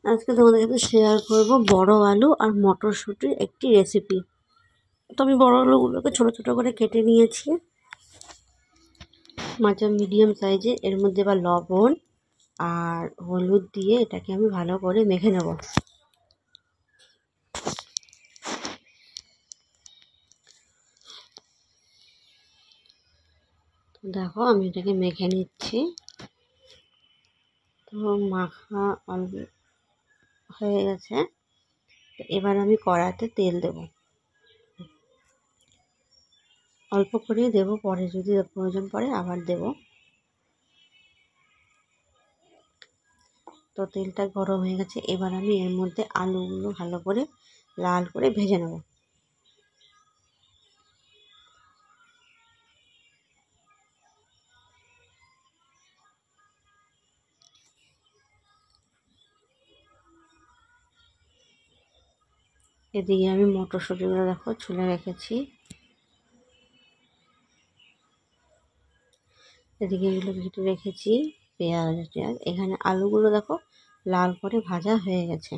আজকে তোমাদের সাথে শেয়ার করব বড় আলু আর মটরশুঁটির একটি রেসিপি। তো আমি বড় আলুগুলোকে ছোট ছোট করে কেটে নিয়েছি, মাঝে মিডিয়াম সাইজে। এর মধ্যে এবার লবণ আর হলুদ দিয়ে এটাকে আমি ভালো করে মেখে নেব। তো দেখো আমি এটাকে মেখে নিচ্ছি। তো মাখা অল্প হয়ে গেছে। তো এবার আমি কড়াইতে তেল দেব, অল্প করেই দেব, পরে যদি প্রয়োজন পড়ে আবার দেব। তো তেলটা গরম হয়ে গেছে, এবার আমি এর মধ্যে আলুগুলো ভালো করে লাল করে ভেজে নেব। এদিকে আমি মটরশুঁটিগুলো দেখো ছুলে রেখেছি, এদিকে এগুলো কেটে রেখেছি। পেঁয়াজ এখানে আলুগুলো দেখো লাল করে ভাজা হয়ে গেছে।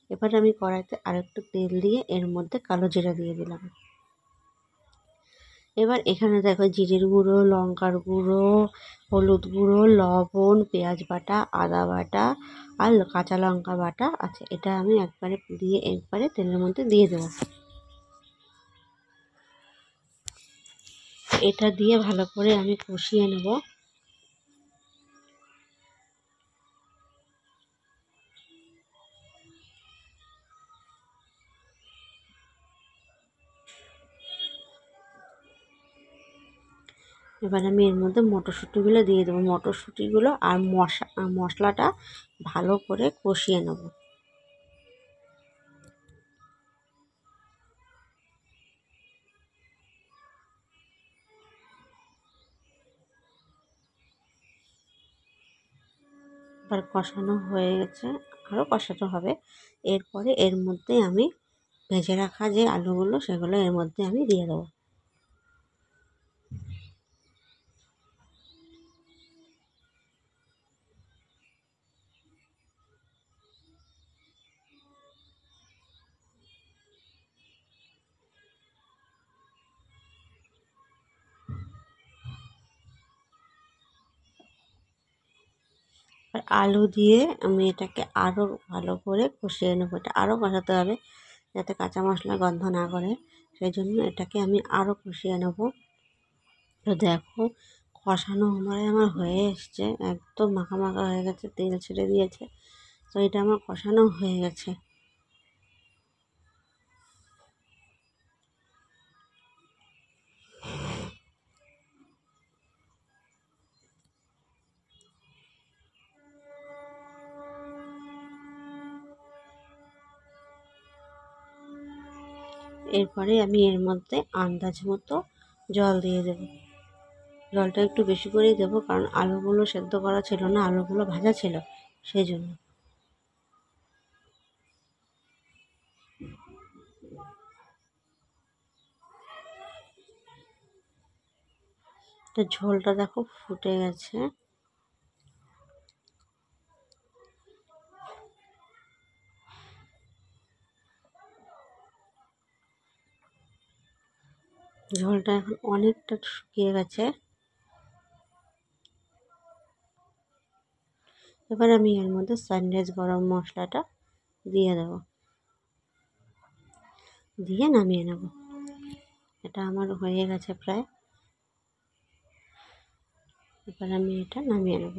এবার আমি কড়াইতে আরেকটু তেল দিয়ে এর মধ্যে কালো জিরা দিয়ে দিলাম। এবার এখানে দেখো জিরের গুঁড়ো, লঙ্কার গুঁড়ো, হলুদ গুঁড়ো, লবণ, পেঁয়াজ বাটা, আদা বাটা আর কাঁচা লঙ্কা বাটা আছে। এটা আমি একবারে তেলের মধ্যে দিয়ে দেবো। এটা দিয়ে ভালো করে আমি কষিয়ে নেব। এবার আমি এর মধ্যে মটরশুঁটিগুলো দিয়ে দেবো। মটরশুঁটিগুলো আর মশলাটা ভালো করে কষিয়ে নেব। এবার কষানো হয়ে গেছে, আরও কষাতে হবে। এরপরে এর মধ্যে আমি ভেজে রাখা যে আলুগুলো সেগুলো এর মধ্যে আমি দিয়ে দেবো। আর আলু দিয়ে আমি এটাকে আরও ভালো করে কষিয়ে নেবো। এটা আরও কষাতে হবে যাতে কাঁচা মশলা গন্ধ না করে, সেই জন্য এটাকে আমি আরও কষিয়ে নেব। তো দেখো কষানো আমার হয়ে এসছে, একদম মাখা মাখা হয়ে গেছে, তেল ছেড়ে দিয়েছে। তো এটা আমার কষানো হয়ে গেছে। এরপরে আমি এর মধ্যে আন্দাজ মতো জল দিয়ে দেবো। জলটা একটু বেশি করেই দেবো, কারণ আলুগুলো সেদ্ধ করা ছিল না, আলুগুলো ভাজা ছিল, সেই জন্য। তো ঝোলটা দেখো ফুটে গেছে। ঝোলটা এখন অনেকটা শুকিয়ে গেছে। এবার আমি এর মধ্যে সানরাইজ গরম মশলাটা দিয়ে দেবো, দিয়ে নামিয়ে নেব। এটা আমার হয়ে গেছে প্রায়। এবার আমি এটা নামিয়ে নেব।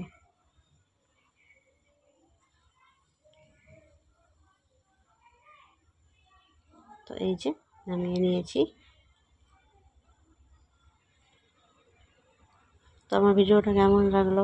তো এই যে নামিয়ে নিয়েছি। তো আমার ভিডিওটা কেমন লাগলো